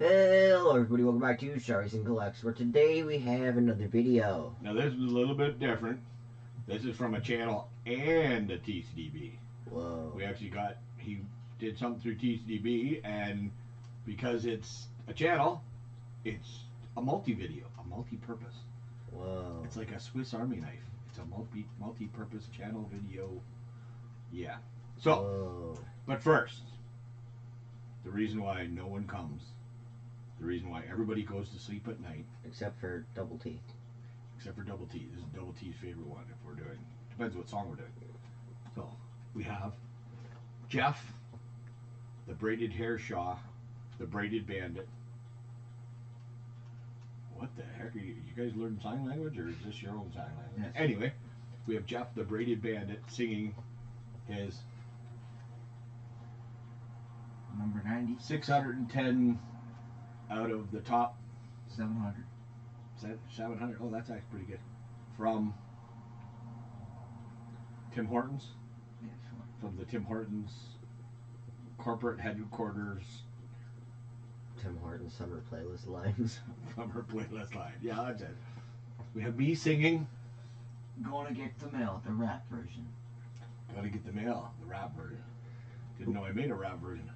Hello everybody, welcome back to Shari's and Collects, where today we have another video. Now this is a little bit different. This is from a channel and a TCDB. Whoa. He did something through TCDB, and because it's a channel, it's a multi-video, a multi-purpose. Whoa. It's like a Swiss Army knife. It's a multi-purpose channel video. Yeah. So, Whoa. but first, the reason why no one comes, the reason why everybody goes to sleep at night, Except for Double T. except for Double T. This is Double T's favorite one if we're doing. Depends what song we're doing. So we have Jeff, the braided hair Shaw, the braided bandit. What the heck are you guys learning sign language, or is this your own sign language? Yes. Anyway, we have Jeff, the braided bandit, singing his Number 90. 610 out of the top 700. 700. Oh, that's actually pretty good. From Tim Hortons. Yeah, sure. From the Tim Hortons corporate headquarters. Tim Hortons summer playlist lines. From her playlist line. Yeah, that's it. We have me singing. Gonna get the mail, the rap version. Gotta get the mail, the rap version. Didn't know I made a rap version.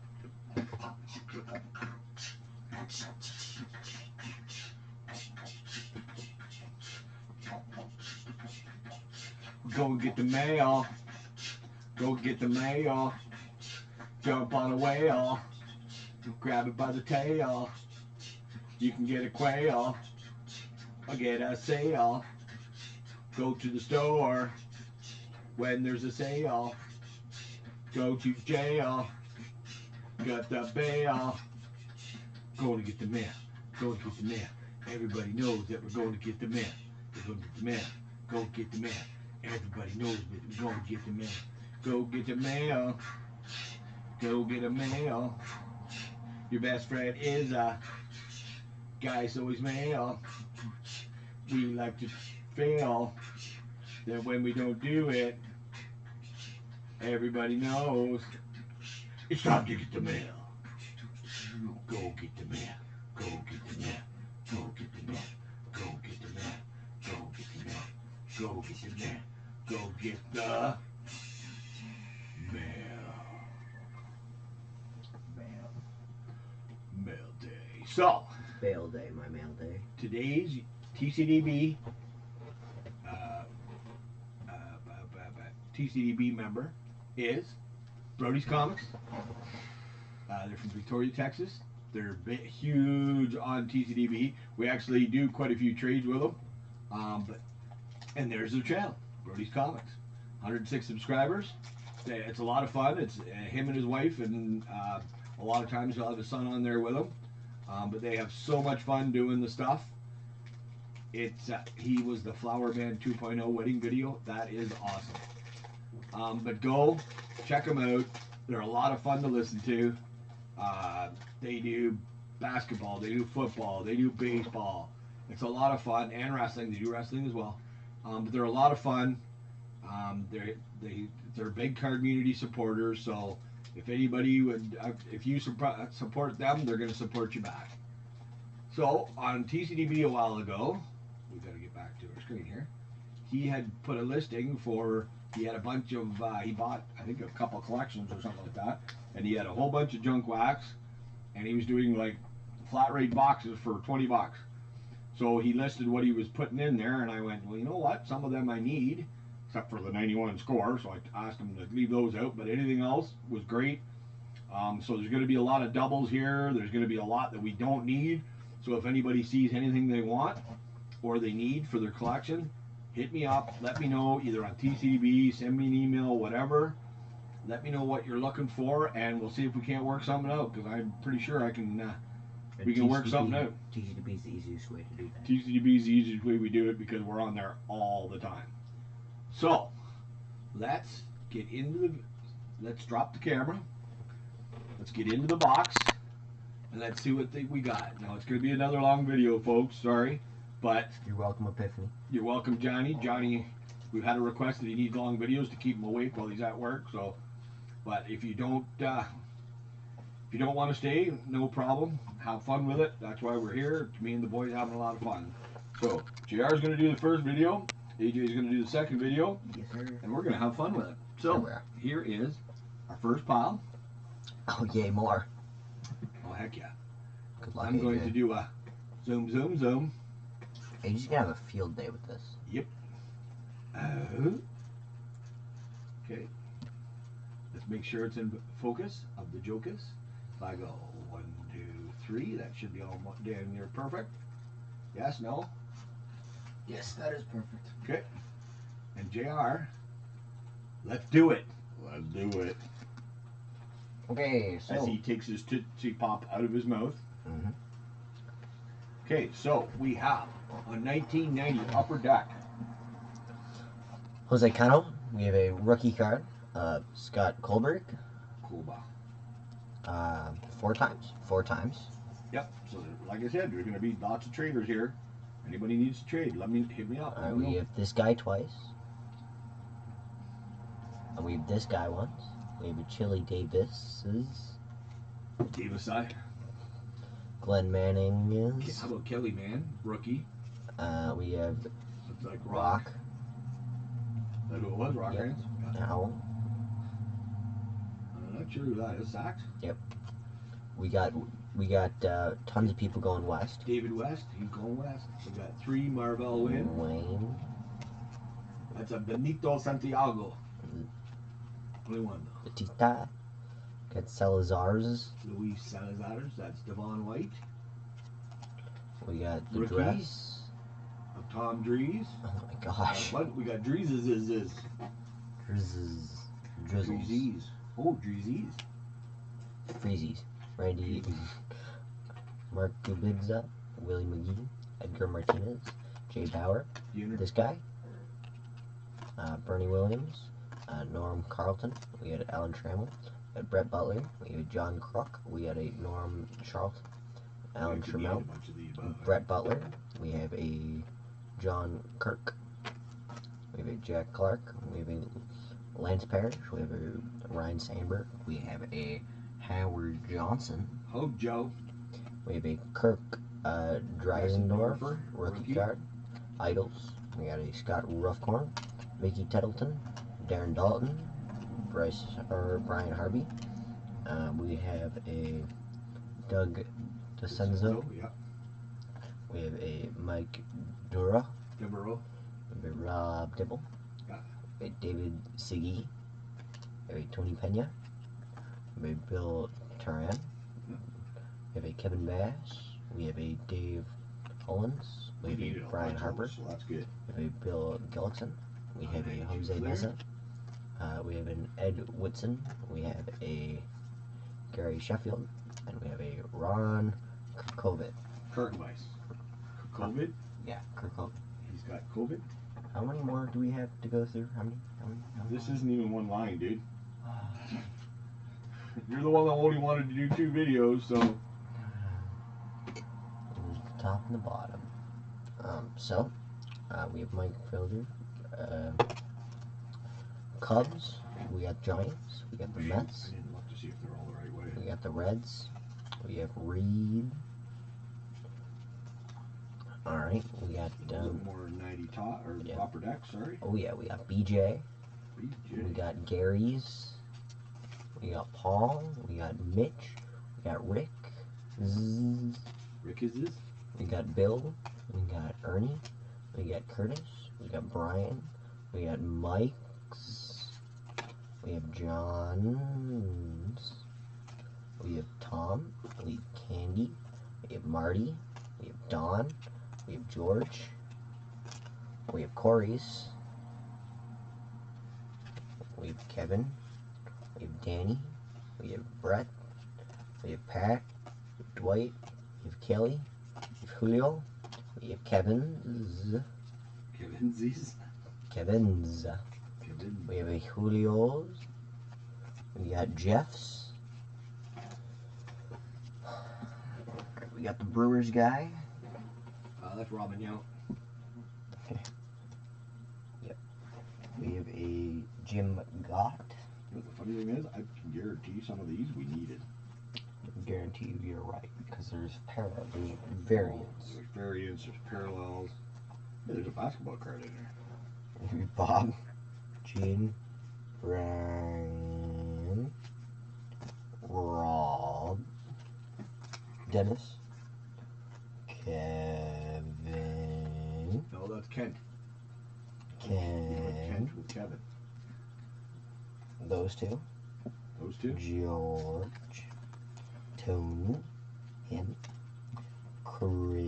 Go get the mail. Go get the mail. Jump on a whale. Grab it by the tail. You can get a quail. Or get a sail. Go to the store when there's a sale. Go to jail. Got the bail. Going to get the mail. Go to get the mail. Everybody knows that we're going to get the mail. We're going to get the mail. Go get the mail. Everybody knows that we're going to get the mail. Go get the mail. Go get a mail. Your best friend is a guy, so he's male. We like to fail. That when we don't do it, everybody knows it's time to get the mail. Go get the mail. Go get the mail. Go get the mail. Go get the mail. Go get the mail. Go get the mail. Go get the mail. Mail day. So, Bail day, my mail day. today's TCDB TCDB member is brodiescomics. They're from Victoria, Texas. They're huge on TCDB. We actually do quite a few trades with them. And there's their channel, brodiescomics. 106 subscribers. It's a lot of fun. It's him and his wife, and a lot of times he'll have his son on there with him. But they have so much fun doing the stuff. He was the Flower Man 2.0 wedding video. That is awesome. But go check them out. They're a lot of fun to listen to. They do basketball, they do football, they do baseball. It's a lot of fun, and wrestling. They do wrestling as well. But they're a lot of fun. They're big community supporters. So if anybody would, if you support them, they're going to support you back. So on TCDB a while ago, we got to get back to our screen here. He had put a listing for. He had a bunch of. He bought, I think, a couple collections or something like that, and he had a whole bunch of junk wax, and he was doing like flat rate boxes for 20 bucks. So he listed what he was putting in there, and I went, well, you know what? Some of them I need, except for the 91 score. So I asked him to leave those out, but anything else was great. So there's going to be a lot of doubles here. There's going to be a lot that we don't need. So if anybody sees anything they want or they need for their collection, hit me up. Let me know either on TCDB, send me an email, whatever. Let me know what you're looking for, and we'll see if we can't work something out. Because I'm pretty sure I can. We can work something out. TCDB is the easiest way to do that. TCDB is the easiest way we do it because we're on there all the time. So let's get into the. Let's drop the camera. Let's get into the box, and let's see what we got. Now it's going to be another long video, folks. Sorry, but You're welcome, Epiphany. you're welcome, Johnny. Johnny, we've had a request that he needs long videos to keep him awake while he's at work. So, but if you don't, If you don't want to stay, no problem. Have fun with it. That's why we're here. Me and the boys having a lot of fun. So JR is going to do the first video. AJ is going to do the second video. Yes, sir. And we're going to have fun with it. Sure So we are. here is our first pile. Oh, yay, more. Oh, heck yeah. Good luck, I'm going AJ. to do a zoom, zoom, zoom. AJ's gonna have a field day with this. Yep. Okay. Let's make sure it's in focus of the jocus. If I go 1, 2, 3, that should be all damn near perfect. Yes, no? Yes, that is perfect. Okay. And JR, let's do it. Let's do it. Okay, so. As he takes his Tootsie Pop out of his mouth. Mhm. Okay, so we have a 1990 Upper Deck. Jose Cano, we have a rookie card. Scott Kohlberg, Cool ball. 4 times. 4 times. Yep. So like I said, there's going to be lots of traders here. Anybody needs to trade, hit me up. Let me We know. have this guy twice. And we have this guy once. We have a Chili Davis's. Davis I. Glenn Manning is. How about Kelly Man, rookie? We have Looks like Rock. That's who it was, Rock Yep. Hands. Now I'm not sure who that is. Sachs. we got tons of people going west. David West. He's going west. We got 3 Marvell Win. Wayne. That's a Benito Santiago. Only one though. Batista. Got Salazar's. Luis Salazar's. That's Devon White. We got the Rookie. dress. Of Tom Drees. Oh my gosh. We got Dreez's. Drizzles. Drizzles. Dreezy's. Oh, Dreezy's. Freezies. Randy. Mark Dubigza. Willie McGee. Edgar Martinez. Jay Bauer. Unit. This guy. Bernie Williams. Norm Carlton. We had Alan Trammell. We had Brett Butler. We had John Crook. We had a Norm Charlton. Alan Could need a Trammell. bunch of these, but- Brett Butler. We have a John Kirk. We have a Jack Clark. We have a Lance Parrish. We have a Ryan Sandberg. We have a Howard Johnson. Oh, Joe. We have a Kirk Dreisendorfer, Dreisendorfer, rookie rookie. card. Idols. We got a Scott Ruffcorn, Mickey Tettleton, Darren Dalton, Brian Harvey. We have a Doug DeCenzo. Yeah. We have a Mike Dura. Devereaux. We have a Rob Dibble. Yeah. We have a David Siggy. We have a Tony Pena. We have a Bill Turan. Yeah. We have a Kevin Bass. We have a Dave Hollins. We have needed a a Brian bunch of Harper. those, so that's good. We have a Bill Gillickson. We have a Jose Flair. Mesa. We have an Ed Whitson. We have a Gary Sheffield. And we have a Ron Kirkovic. Kirkvice. COVID. Yeah, Kirkovic. He's got COVID. How many more do we have to go through? How many? This isn't even one line, dude. You're the one that only wanted to do 2 videos, so. There's the top and the bottom. We have Mike Fielder. Cubs. We got Giants. We got the Mets. I didn't look to see if they're all the right way. We got the Reds. We have Reed. Alright, we got, A little more 90 top, or yeah. Upper Deck, sorry. oh yeah, we got BJ. We got Gary's. We got Paul. We got Mitch. We got Rick. Zzz. Rick is this? We got Bill. We got Ernie. We got Curtis. We got Brian. We got Mike's. We have John's. We have Tom. We have Candy. We have Marty. We have Don. We have George. We have Corey's. We have Kevin. We have Danny. We have Brett. We have Pat. We have Dwight. We have Kelly. We have Julio. We have Kevin's. Kevin's. Kevin's. Kevin. We have a Julio's. We got Jeff's. We got the Brewers guy. That's Robin Young. Yep. We have a Jim Gott. The funny thing is, I can guarantee some of these we needed. guarantee you you're right because there's parallel, there's variants. There's variants, there's parallels. Yeah, there's a basketball card in there. Bob, Gene, Brian, Rob, Dennis, Kevin, No, that's Kent. Ken, Kent with Kevin. those two, George, Tony, him, Chris,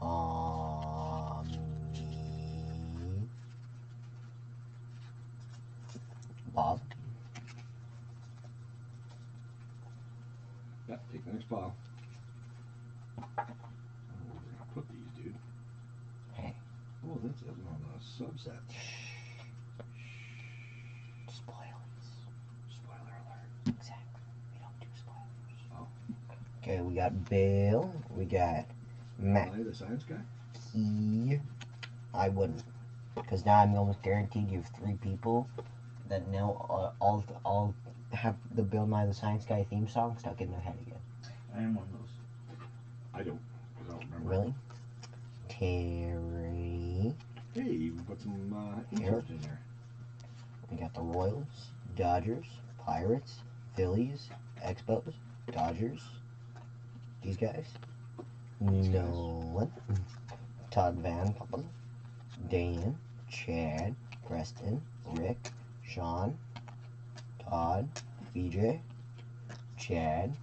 Tommy, Bob, Yeah, take the next pile. Oh, we're gonna put these, dude. hey, Oh, that's on a subset. spoilers. Spoiler alert. Exactly. We don't do spoilers. Oh. Okay, we got Bill. We got Matt. Am I the science guy? Key. I wouldn't, because now I'm almost guaranteed you have 3 people that know all have the Bill Nye the Science Guy theme song stuck in their head again. I am one of those. I don't. I don't remember. Really? Terry. Hey, you can put some inserts in there. We got the Royals, Dodgers, Pirates, Phillies, Expos, Dodgers. These guys. Nolan. Todd Van Poppel. Dan. Chad. Preston. Rick. Sean. Todd. BJ. Chad.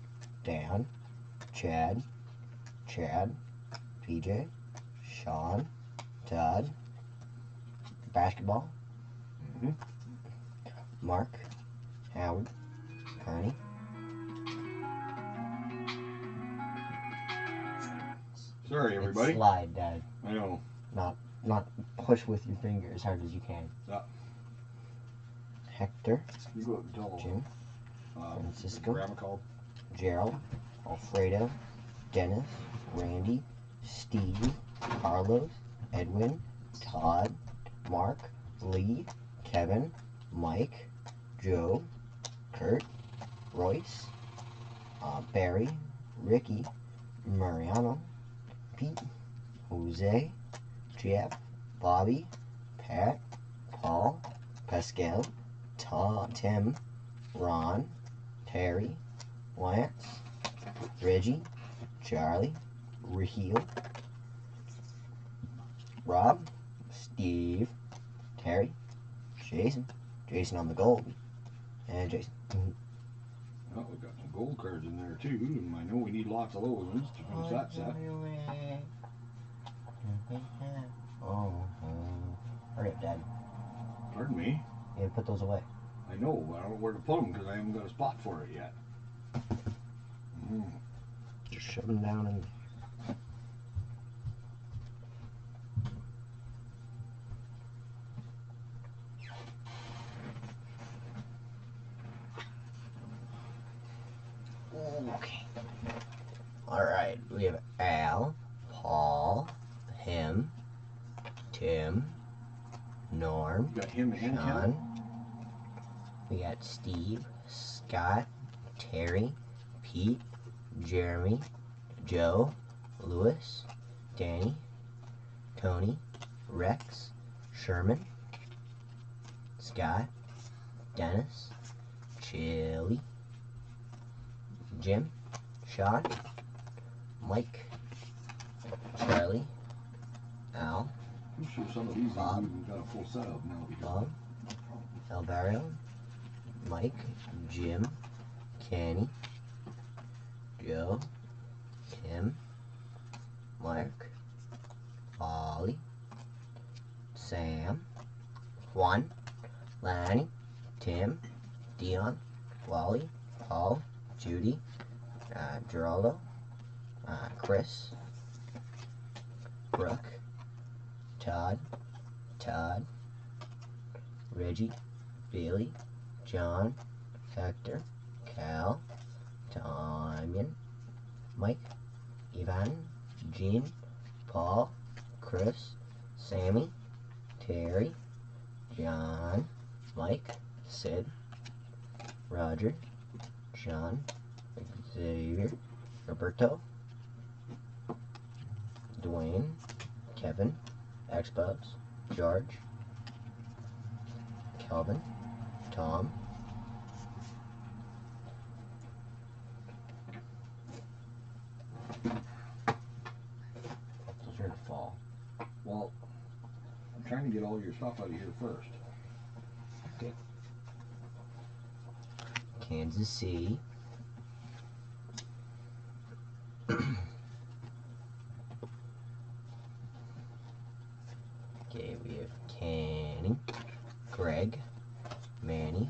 Dan. Chad. PJ. Sean. Todd. Basketball. Mm-hmm. Mark. Howard. Kearney. Sorry, everybody. It's slide, Dad. I know. Not push with your finger as hard as you can. Yeah. Hector. You go and tell Jim. Francisco. Grandma called. Gerald. Alfredo. Dennis. Randy. Steve. Carlos. Edwin. Todd. Mark. Lee. Kevin. Mike. Joe. Kurt. Royce. Barry. Ricky. Mariano. Pete. Jose. Jeff. Bobby. Pat. Paul. Pascal. Tim. Ron. Terry. Lance. Reggie. Charlie. Raheel. Rob. Steve. Terry. Jason. Jason on the gold. And Jason. Oh, we've got some gold cards in there too, and I know we need lots of those ones to finish that set. Oh, hurry up, Dad. Pardon me? You gotta put those away. I know, but I don't know where to put them because I haven't got a spot for it yet. Just shove them down and. Okay. Alright, we have Al, Paul, him, Tim, Norm, You got him and Kevin? Sean. We got Steve, Scott, Terry, Pete, Jeremy, Joe, Lewis, Danny, Tony, Rex, Sherman, Scott, Dennis, Chili, Jim, Sean, Mike, Charlie, Al, I'm sure some of these Bob. we've even got a full set of now. Bob, Alvario, Mike, Jim, Kenny, Joe, Kim, Mark, Ollie, Sam, Juan, Lanny, Tim, Dion, Wally, Paul, Judy, Geraldo, Chris, Brooke, Todd, Reggie, Billy, John, Hector, Cal, Tamian, Mike, Ivan, Jean, Paul, Chris, Sammy, Terry, John, Mike, Sid, Roger, Sean, Xavier, Roberto, Dwayne, Kevin, Xbox, George, Kelvin, Tom, those are to fall. Well, I'm trying to get all your stuff out of here first. Okay. Kansas City. Okay, we have Kenny, Greg, Manny,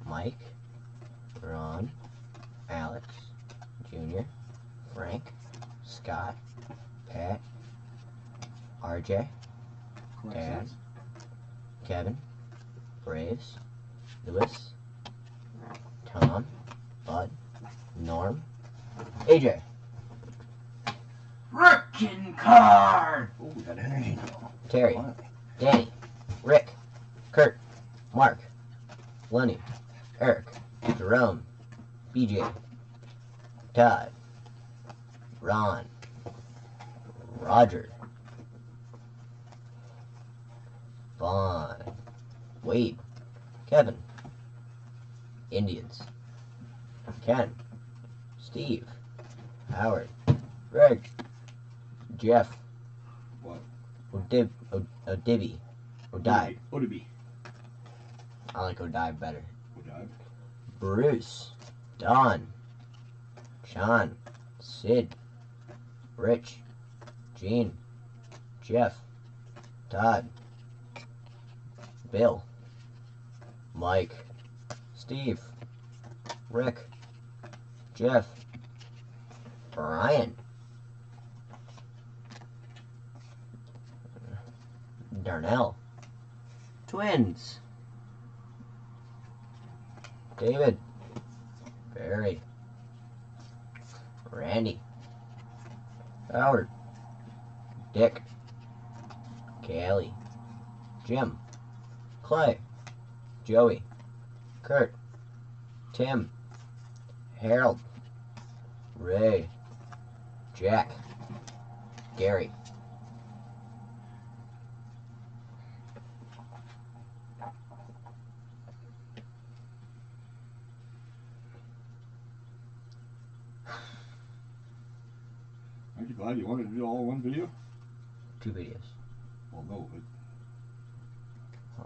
Mike, Ron, Alex, Junior, Frank, Scott, Pat, RJ, Dad, Kevin, Braves, Lewis, Tom, Bud, Norm, AJ. Frickin' card! Oh, we got energy now. Terry, Finally. Danny, Rick, Kurt, Mark, Lenny, Eric, Jerome, BJ, Todd, Ron, Roger, Vaughn, Wade, Kevin, Indians, Ken, Steve, Howard, Greg, Jeff, What? Odibby, Odive. Odibby. I like Odive better. Odive. Bruce, Don, Sean, Sid, Rich, Gene, Jeff, Todd, Bill, Mike, Steve, Rick, Jeff, Brian, Darnell, Twins, David, Barry, Randy, Howard, Dick, Callie, Jim, Clay, Joey, Kurt, Tim, Harold, Ray, Jack, Gary. Aren't you glad you wanted to do all in one video? 2 videos. Well, no, but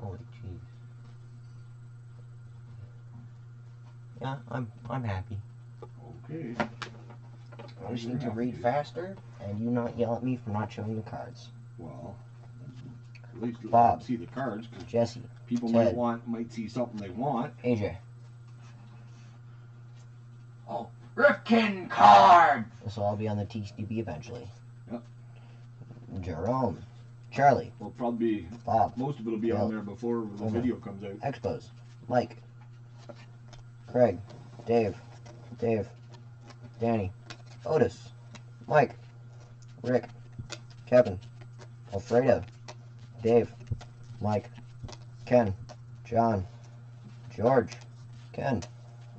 Holy jeez. Yeah, I'm happy. okay. I just You're need to happy, read dude. faster and you not yell at me for not showing the cards. Well, at least let Bob. them see the cards, because Jesse, people Ted. might see something they want. AJ, Oh, frickin' card! this will all be on the TCB eventually. Yep. Jerome, Charlie, Well, probably Bob, most of it will be on there before the video comes out. Expos, Mike, Craig, Dave, Danny, Otis, Mike, Rick, Kevin, Alfredo, Dave, Mike, Ken, John, George, Ken,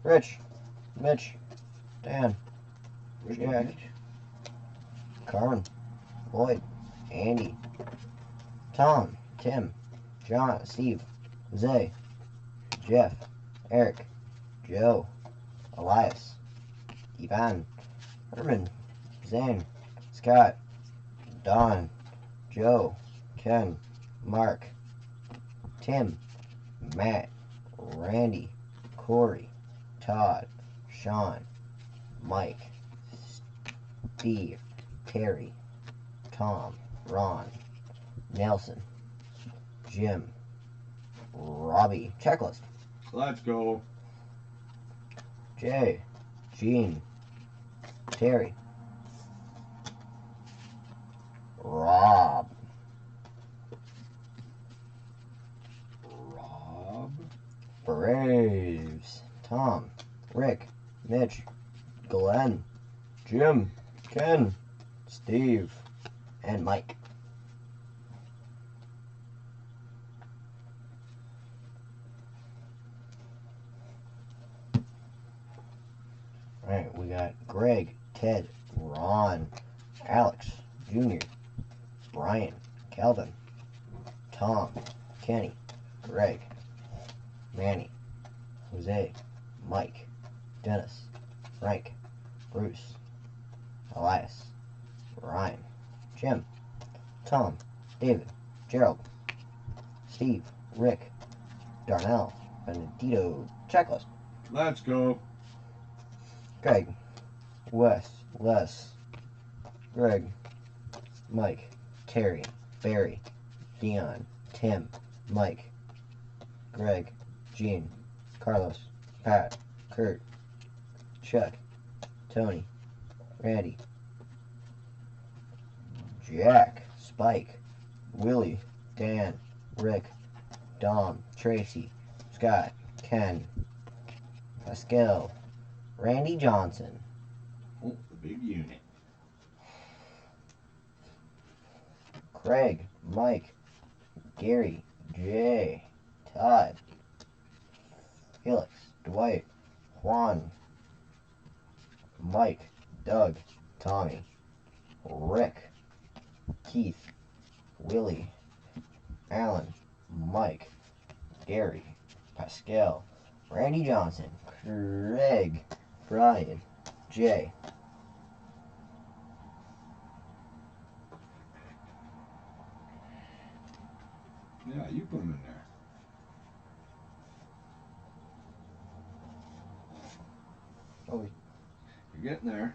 Rich, Mitch, Dan, Jack, Carmen, Lloyd, Andy, Tom, Tim, John, Steve, Jose, Jeff, Eric, Joe, Elias, Ivan, Herman, Zane, Scott, Don, Joe, Ken, Mark, Tim, Matt, Randy, Corey, Todd, Sean, Mike, Steve, Terry, Tom, Ron, Nelson, Jim, Robbie, checklist, Let's go. Jay, Gene, Terry, Rob, Braves, Tom, Rick, Mitch, Glenn, Jim, Ken, Steve, and Mike. We got Greg, Ted, Ron, Alex, Junior, Brian, Calvin, Tom, Kenny, Greg, Manny, Jose, Mike, Dennis, Frank, Bruce, Elias, Ryan, Jim, Tom, David, Gerald, Steve, Rick, Darnell, Benedito, checklist. Let's go. Greg, Wes, Les, Greg, Mike, Terry, Barry, Dion, Tim, Mike, Greg, Gene, Carlos, Pat, Kurt, Chuck, Tony, Randy, Jack, Spike, Willie, Dan, Rick, Dom, Tracy, Scott, Ken, Pascal, Randy Johnson, Oh, the big unit. Craig, Mike, Gary, Jay, Todd, Felix, Dwight, Juan, Mike, Doug, Tommy, Rick, Keith, Willie, Alan, Mike, Gary, Pascal, Randy Johnson, Craig, Brian, Jay. Yeah, you put them in there. Oh, You're getting there.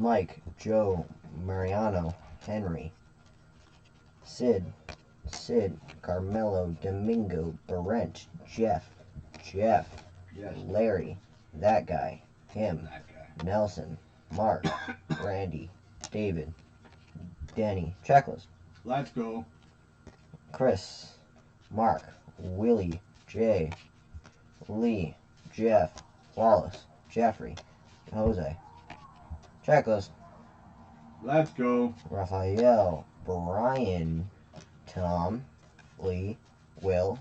Mike, Joe, Mariano, Henry, Sid, Carmelo, Domingo, Brent, Jeff, Yes. Larry, that guy, him, That guy. Nelson, Mark, Randy, David, Danny, checklist, Let's go. Chris, Mark, Willie, Jay, Lee, Jeff, Wallace, Jeffrey, Jose, checklist, Let's go. Raphael, Brian, Tom, Lee, Will,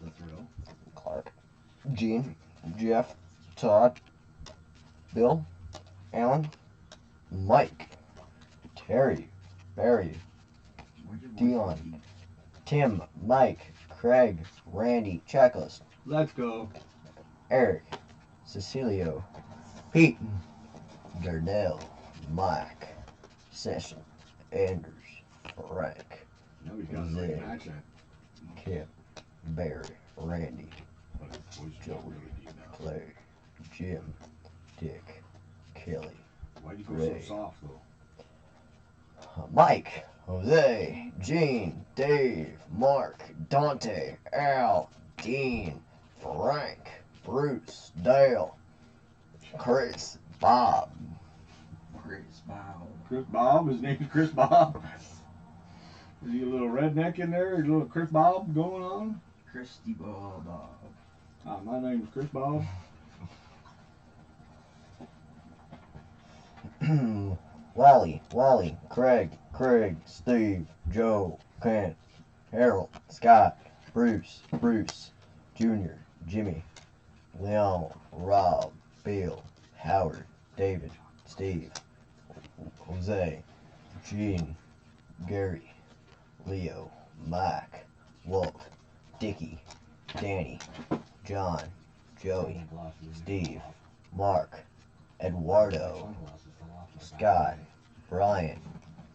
Let's roll. Clark, Gene, Jeff, Todd, Bill, Alan, Mike, Terry, Barry, Dion, Tim, Mike, Craig, Randy, checklist, Let's go. Eric, Cecilio, Pete, Darnell, Mike, Session, Anders, Frank, Now he's got an Zig. accent. Kip, Barry, Randy, But his voice is Joey. really deep now. Clay, Jim, Dick, Kelly, Why'd you go Ray. so soft though? Mike, Jose, Gene, Dave, Mark, Dante, Al, Dean, Frank, Bruce, Dale, Chris, Bob, Chris Bow. Chris Bob. His name's Chris Bob. Is he a little redneck in there? A little Chris Bob going on? Christy Bob. My name's Chris Bob. Wally, Craig, Steve, Joe, Kent, Harold, Scott, Bruce, Junior, Jimmy, Leon, Rob, Bill, Howard, David, Steve, Jose, Gene, Gary, Leo, Mike, Walt, Dickie, Danny, John, Joey, Steve, Mark, Eduardo, Scott, Brian,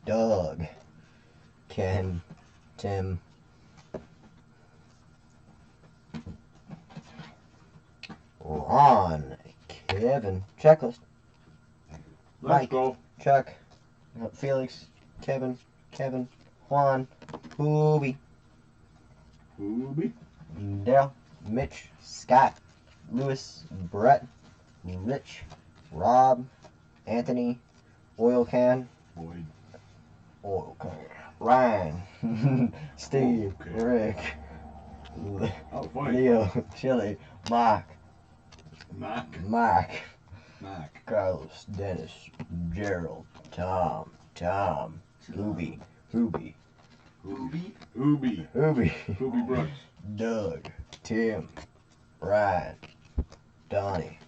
Doug, Ken, Tim, Ron, Kevin, checklist, Let's Mike. go. Chuck, Felix, Kevin, Juan, Booby, Booby. Daryl, Mitch, Scott, Lewis, Brett, Rich, Rob, Anthony, Oil Can, Boyd. Ryan, Steve, Okay. Rick, Oh, funny. Leo, Chili, Mark, Mac. Carlos, Dennis, Gerald, Tom, Hoobie, Booby. Booby. Booby Brooks. Doug, Tim, Brian, Donnie,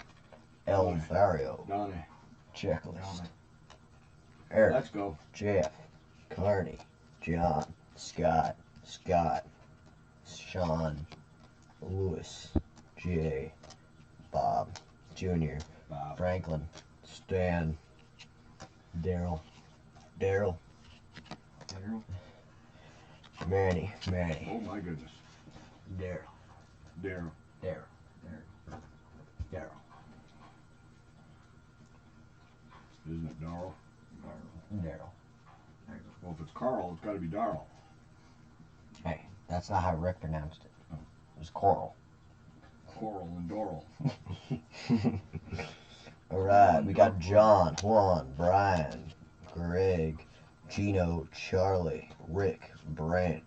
Elvario, Donnie. checklist. Eric, Let's go. Jeff, Carney, John, Scott, Sean, Lewis, Jay, Bob, Junior, Bob. Franklin, Stan, Daryl, Daryl. Manny, Oh my goodness. Daryl, Daryl. Isn't it Darrell? Daryl. Well, if it's Carl, it's got to be Darrell. Hey, that's not how Rick pronounced it. It was Coral. Coral and Doral. Alright, we got John, Juan, Brian, Greg, Gino, Charlie, Rick, Brent,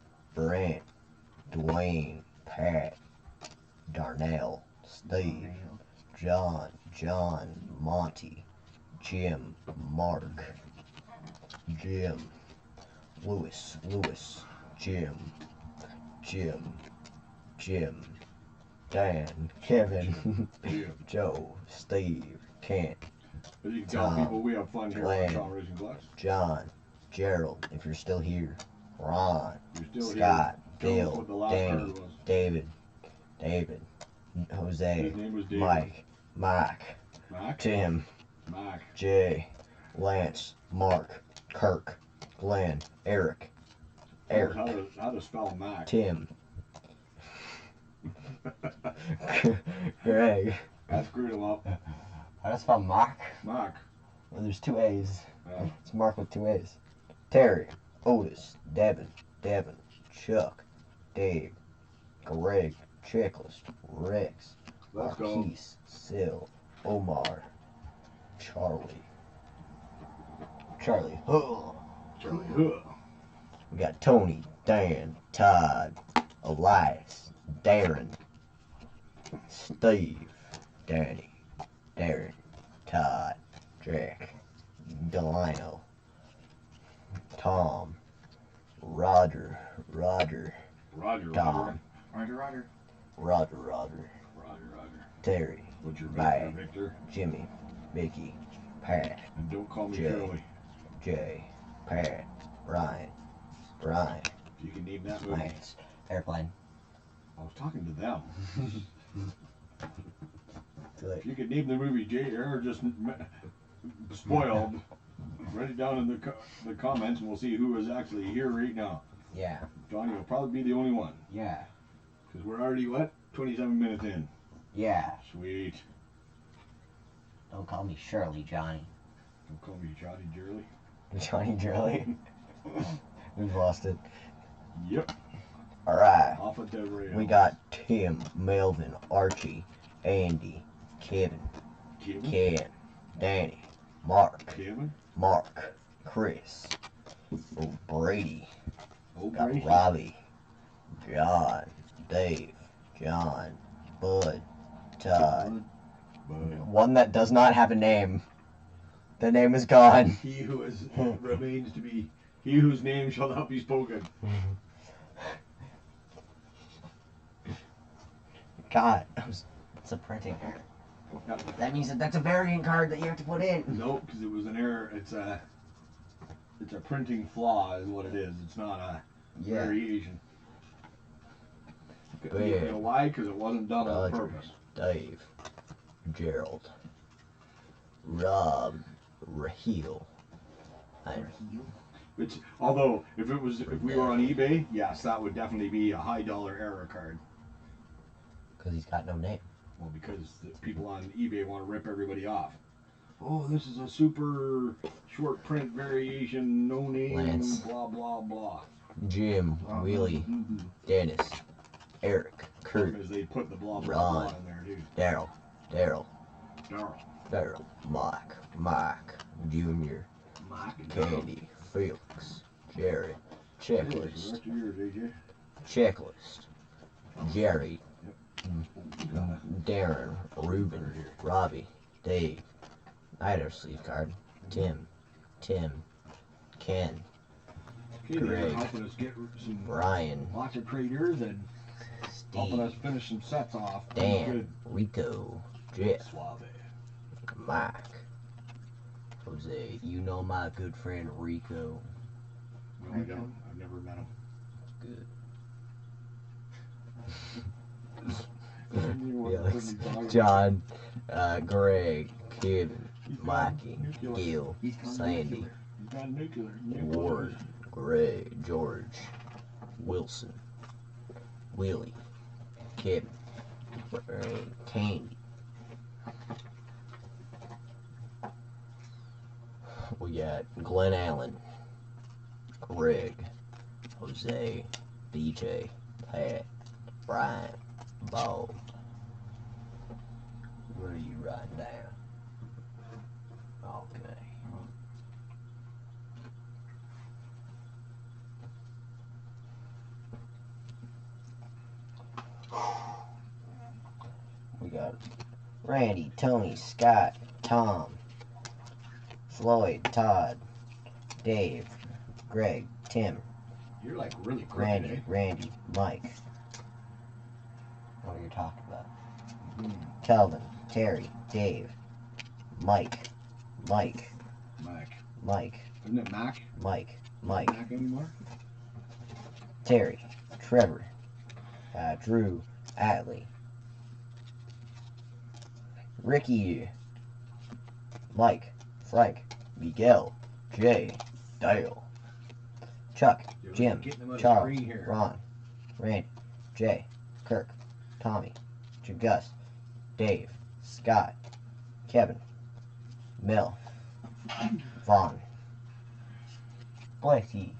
Dwayne, Pat, Darnell, Steve, John, Monty, Jim, Mark, Jim, Lewis, Jim, Dan, Kevin, Yeah. Joe, Steve, Kent, As you can tell, Tom, people, we have fun here Glenn, on Sean Racing Glass. John, Gerald, if you're still here, Ron, You're still Scott, here. Tell us Bill, what the last Danny, card was. David, Jose, His name was David. Mike, Mac? Tim, Mac. Jay, Lance, Mark, Kirk, Glenn, Eric, How to spell Mac? Tim, Greg. I screwed him up. How to spell Mark? Mac. Well, there's two A's. Yeah. It's Mark with two A's. Terry, Otis, Devin, Chuck, Dave, Greg, Checklist, Rex, Let's go. Marquise, Sil, Omar, Charlie, Huh. Charlie Hood. We got Tony, Dan, Todd, Elias, Darren, Steve, Danny, Darren, Todd, Jack, Delino, Tom, Roger, Tom, Roger, Terry, What's your Bye. Victor? Jimmy, Mickey, Pat, And don't call me Jay. Shirley. Jay, Pat, Brian, You can name that movie. Lance, Airplane. I was talking to them. Too late. If you could name the movie J.R. just spoiled, write it down in the comments and we'll see who is actually here right now. Yeah, Johnny will probably be the only one. yeah, Because we're already, 27 minutes in. yeah. Sweet. Don't call me Shirley, Johnny. Don't call me Johnny Jurley. Johnny Jurley. We've lost it. Yep. Alright. Off of dead rail. We got Tim, Melvin, Archie, Andy, Kevin, Ken, Danny, Kevin. Mark, Chris, Brady, Oh, got Brady. Robbie, John, Dave, Bud, Todd. Bud. One that does not have a name. The name is gone. He who remains to be, he whose name shall not be spoken. God, it's a printing error. Yep. That means that's a variant card that you have to put in. No, because it was an error. It's a printing flaw, is what it is. It's not a variation. Bam. You know why? Because it wasn't done on Roger, purpose. Dave, Gerald, Rob, Raheel. Which, although, if we were on eBay, yes, that would definitely be a high dollar error card. Because he's got no name. Well, because the people on eBay want to rip everybody off. Oh, this is a super short print variation, no name, Lance. blah blah blah. Jim, Willie, Dennis, Eric, Kurt, Because they put the blah blah Ron. blah in there, dude. Daryl, Darrell. Mike, Junior, Mike. Candy, Felix, Jared, Hey, Checklist, the rest of yours, AJ. Checklist, Jerry, Got Darren, Ruben, Robbie, Dave, I had our sleeve card, Tim, Ken, Okay, they're Greg, helping us get some Brian, lots of traders and helping us Steve, finish some sets off. Dan, Good. Rico, Jeff, Suave. Mike, Jose. You know my good friend Rico. No, I don't. I've never met him. Good. Felix, John, Greg, Kevin, He's got Mikey, nuclear. Gil, He's got Sandy, nuclear. He's got nuclear. Ward, Gray, George, Wilson, Willie, Kevin, Candy. We got Glenn Allen, Greg, Jose, BJ, Pat, Brian, Bob. What are you writing down? Okay. We got Randy, Tony, Scott, Tom, Floyd, Todd, Dave, Greg, Tim, You're like really crooked, eh? Randy, Mike. What are you talking about? Mm. Calvin, Terry, Dave, Mike, Mac. Isn't it Mac? Mike, Mac anymore? Terry, Trevor, Drew, Atlee, Ricky, Mike, Frank, Miguel, Jay, Dale, Chuck, You're Jim, getting them on the Charles, screen here. Ron, Randy, Jay, Kirk, Tommy, Gus, Dave, Scott, Kevin, Mel, Vaughn, bless ye,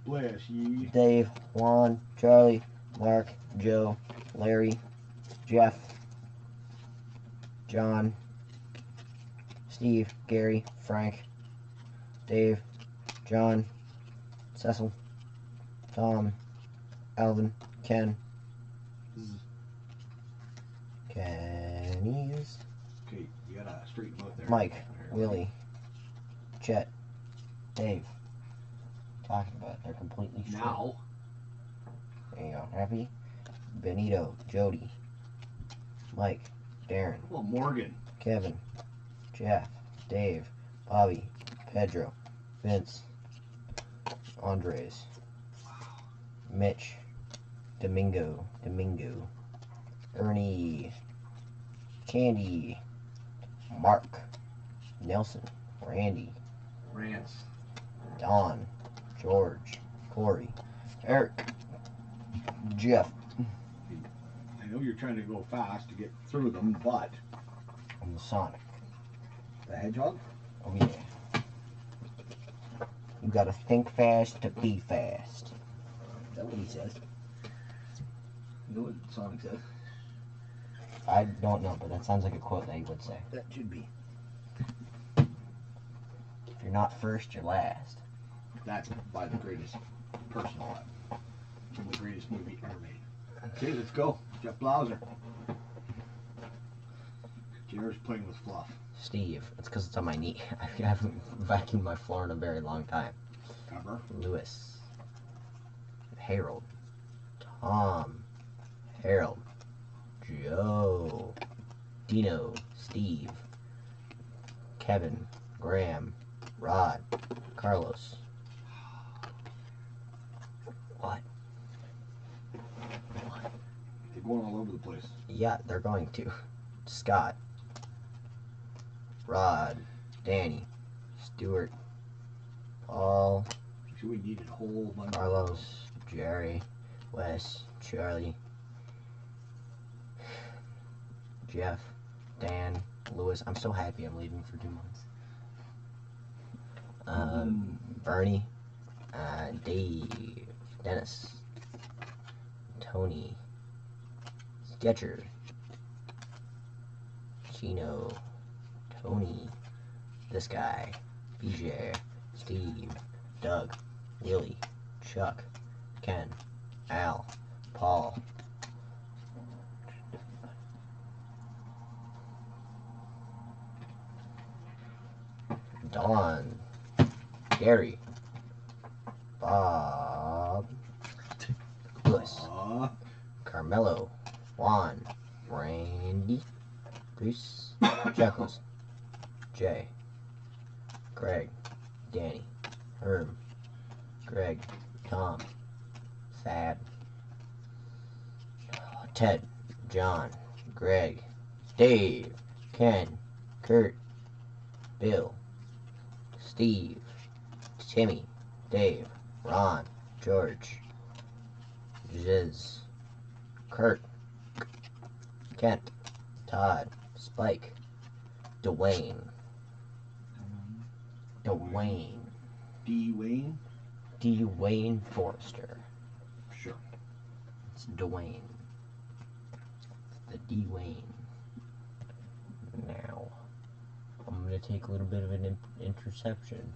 Bless ye. Dave, Juan, Charlie, Mark, Joe, Larry, Jeff, John, Steve, Gary, Frank, Dave, John, Cecil, Tom, Alvin, Ken, Kenny's, Okay, you gotta straighten them out there. Mike, Willie, Chet, Dave. Talking about they're completely straight. Now. There you go. Happy? Benito, Jody, Mike, Darren, Well, Morgan. Kevin, Jeff, Dave, Bobby, Pedro, Vince, Andres, Mitch, Domingo, Ernie, Candy, Mark, Nelson, Randy, Rance. Don, George, Corey, Eric, Jeff, I know you're trying to go fast to get through them, but and Sonic. the hedgehog? Oh yeah. You gotta think fast to be fast. Is that what he says? You know what Sonic says? I don't know, but that sounds like a quote that he would say. That should be. If you're not first, you're last. That's by the greatest person alive. From the greatest movie ever made. Okay, let's go. Jeff Blauser. Jared's playing with fluff. Steve, it's because it's on my knee. I haven't vacuumed my floor in a very long time. Cover. Lewis, Harold, Tom, Harold, Joe, Dino, Steve, Kevin, Graham, Rod, Carlos. What? They're going all over the place. Yeah, they're going to. Scott, Rod, Danny, Stuart, Paul, So we needed a whole bunch. Carlos, Jerry, Wes, Charlie, Jeff, Dan, Lewis. I'm so happy I'm leaving for 2 months. Bernie, Dave, Dennis, Tony, Sketcher, Chino, Tony, this guy, BJ, Steve, Doug, Willie, Chuck, Ken, Al, Paul, Don, Gary, Bob, Lewis, Carmelo. Carmelo, Juan, Randy, Bruce, Chuckles, Jay, Greg, Danny, Herb, Greg, Tom, Thad, Ted, John, Greg, Dave, Ken, Kurt, Bill, Steve, Timmy, Dave, Ron, George, Jiz, Kurt, Kent, Todd, Spike, Dwayne, Dwayne Forrester. Sure. It's Dwayne. The Dwayne. Now, I'm going to take a little bit of an interception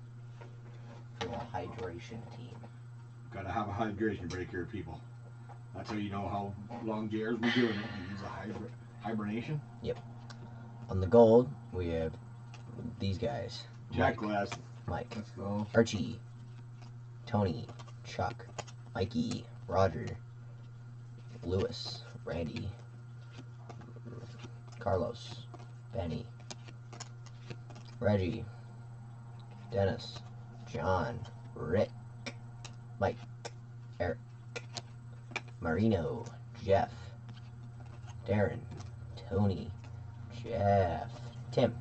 for the hydration team. Gotta have a hydration break here, people. That's how you know how long JR's been doing it. He needs a hibernation. Yep. On the gold, we have these guys. Checklist. Mike. Let's go. Archie. Tony. Chuck. Mikey. Roger. Lewis. Randy. Carlos. Benny. Reggie. Dennis. John. Rick. Mike. Eric. Marino. Jeff. Darren. Tony. Jeff. Tim.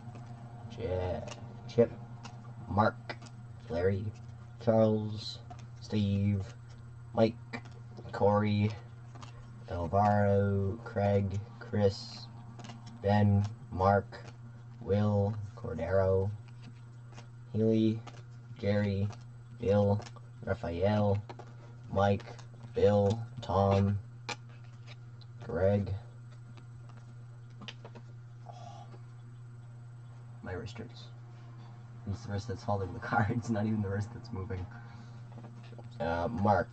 Jeff. Chip. Mark. Larry. Charles. Steve. Mike. Corey. Alvaro. Craig. Chris. Ben. Mark. Will. Cordero. Healy. Jerry. Bill. Raphael. Mike. Bill. Tom. Greg. My wrist hurts. It's the wrist that's holding the cards, not even the wrist that's moving. Mark,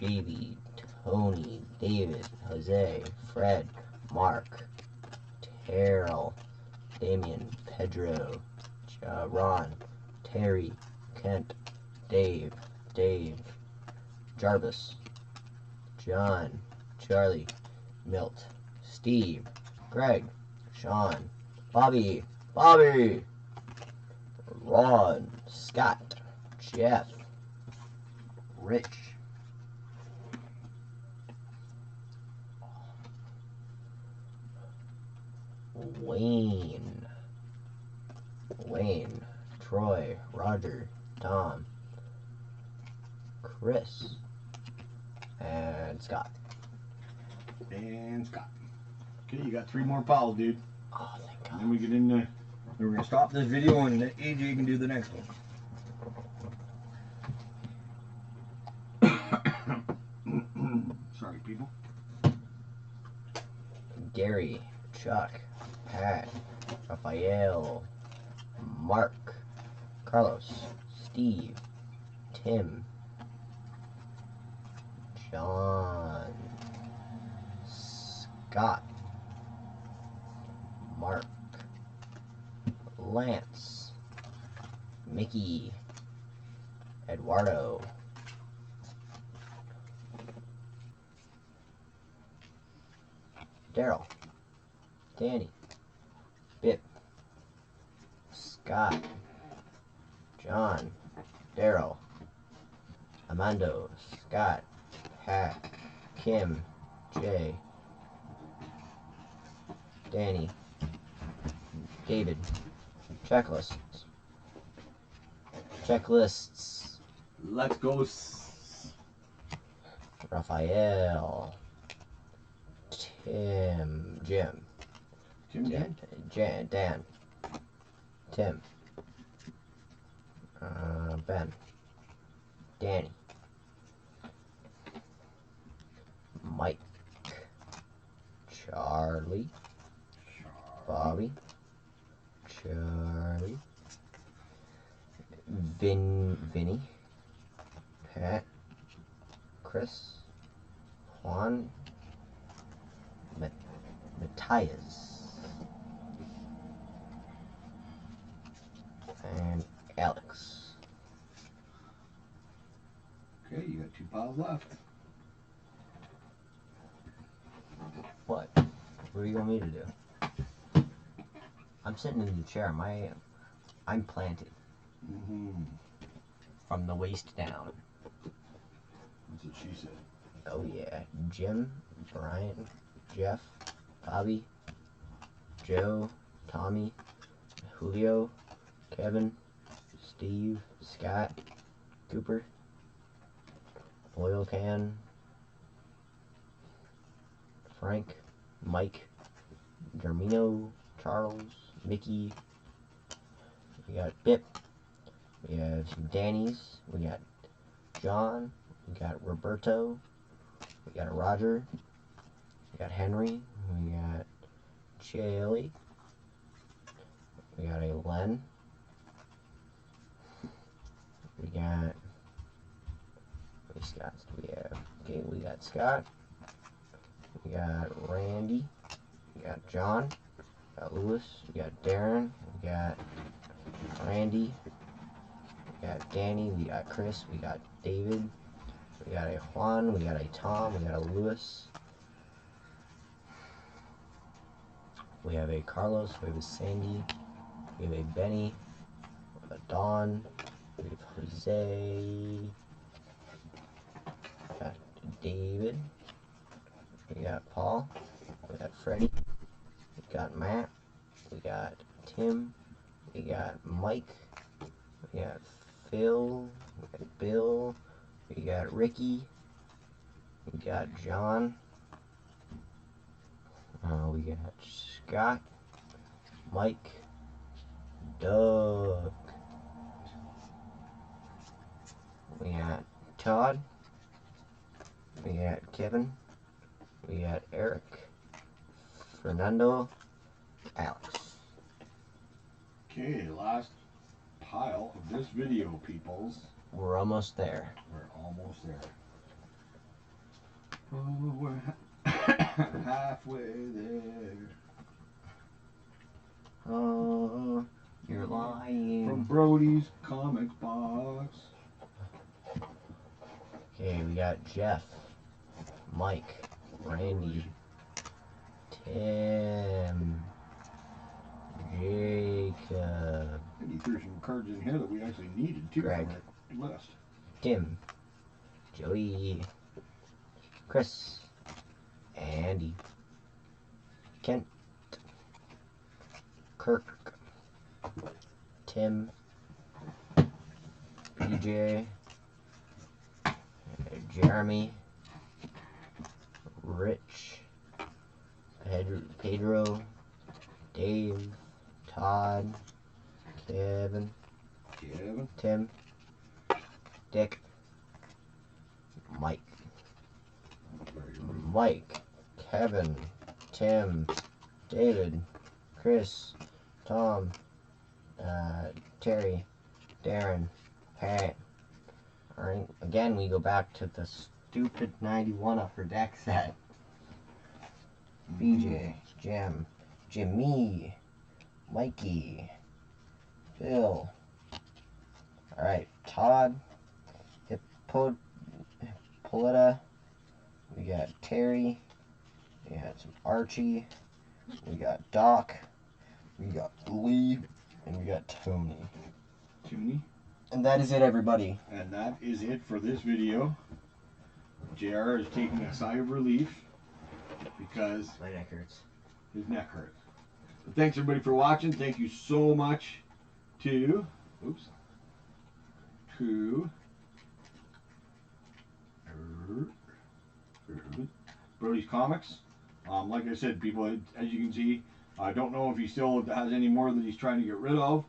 JV, Tony, David, Jose, Fred, Mark, Terrell, Damien, Pedro, Ron, Terry, Kent, Dave, Jarvis, John, Charlie, Milt, Steve, Greg, Sean, Bobby, Ron, Scott, Jeff, Rich, Wayne, Troy, Roger, Tom, Chris, and Scott. And Scott. Okay, you got 3 more pals, dude. Oh, thank God. And then we get into. Then we're gonna stop this video and AJ can do the next one. Sorry, people. Gary, Chuck, Pat, Raphael, Mark, Carlos, Steve, Tim, John, Scott, Mark, Lance, Mickey, Eduardo, Daryl, Danny, Bip, Scott, John, Daryl, Amando, Scott, Pat, Kim, Jay, Danny, David, checklists, Let's go. Raphael, Tim, Jim, Dan, Tim, Ben, Danny, Mike, Charlie, Bobby, Charlie, Vinny, Pat, Chris, Juan, Matthias, and Alex. Okay, you got 2 piles left. What do you want me to do? I'm sitting in the chair. I'm planted Mm-hmm. from the waist down. That's what she said. Oh yeah. Jim, Brian, Jeff, Bobby, Joe, Tommy, Julio, Kevin, Steve, Scott, Cooper, Oil Can, Frank, Mike, Germino, Charles, Mickey. We got Bip. We have some Danny's. We got John. We got Roberto. We got Roger. We got Henry. We got Chaley. We got a Len. We got. How many Scotts do we have? Okay, we got Scott. We got Randy. We got John. We got Lewis. We got Darren. We got Randy. We got Danny. We got Chris. We got David. We got a Juan. We got a Tom. We got a Lewis. We have a Carlos. We have a Sandy. We have a Benny. We have a Don. We have Jose. We got David. We got Paul. We got Freddie. We got Matt. We got Tim. We got Mike. We got Phil. We got Bill. We got Ricky. We got John. We got Scott. Mike. Doug. We got Todd. We got Kevin. We got Eric. Fernando. Alex. Okay, last pile of this video, peoples. We're almost there. We're almost there. Oh, we're halfway there. Oh, you're lying. From Brody's Comics Box. Okay, we got Jeff, Mike, Randy, Tim, Jacob, And he threw some cards in here that we actually needed too Greg. from our list. Tim, Joey, Chris, Andy, Kent, Kirk, Tim, PJ, Jeremy, Rich, Pedro, Dave, Todd, Kevin, Tim, Dick, Mike, Kevin, Tim, David, Chris, Tom, Terry, Darren, Pat. Alright, again we go back to the stupid 91 upper deck set. BJ, Jim, Jimmy, Mikey, Phil. Alright, Todd, Hippolyta. We got Terry. We got some Archie. We got Doc. We got Lee. And we got Tony. And that is it, everybody. And that is it for this video. JR is taking a sigh of relief because My neck hurts. his neck hurts. But thanks everybody for watching. Thank you so much to Brody's Comics. Like I said, people, as you can see, I don't know if he still has any more that he's trying to get rid of,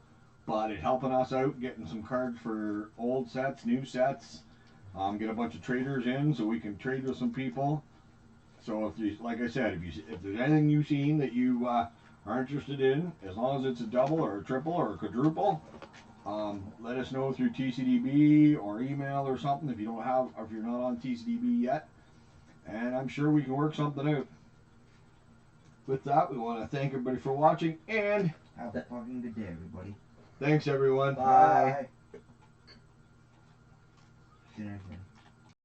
but it's helping us out, getting some cards for old sets, new sets. Get a bunch of traders in so we can trade with some people. So if you, like I said, if there's anything you've seen that you are interested in, as long as it's a double or a triple or a quadruple, let us know through TCDB or email or something if you don't have, or if you're not on TCDB yet. And I'm sure we can work something out. With that, we want to thank everybody for watching, and Have a fucking good day, everybody. thanks everyone. Bye. Good night, man.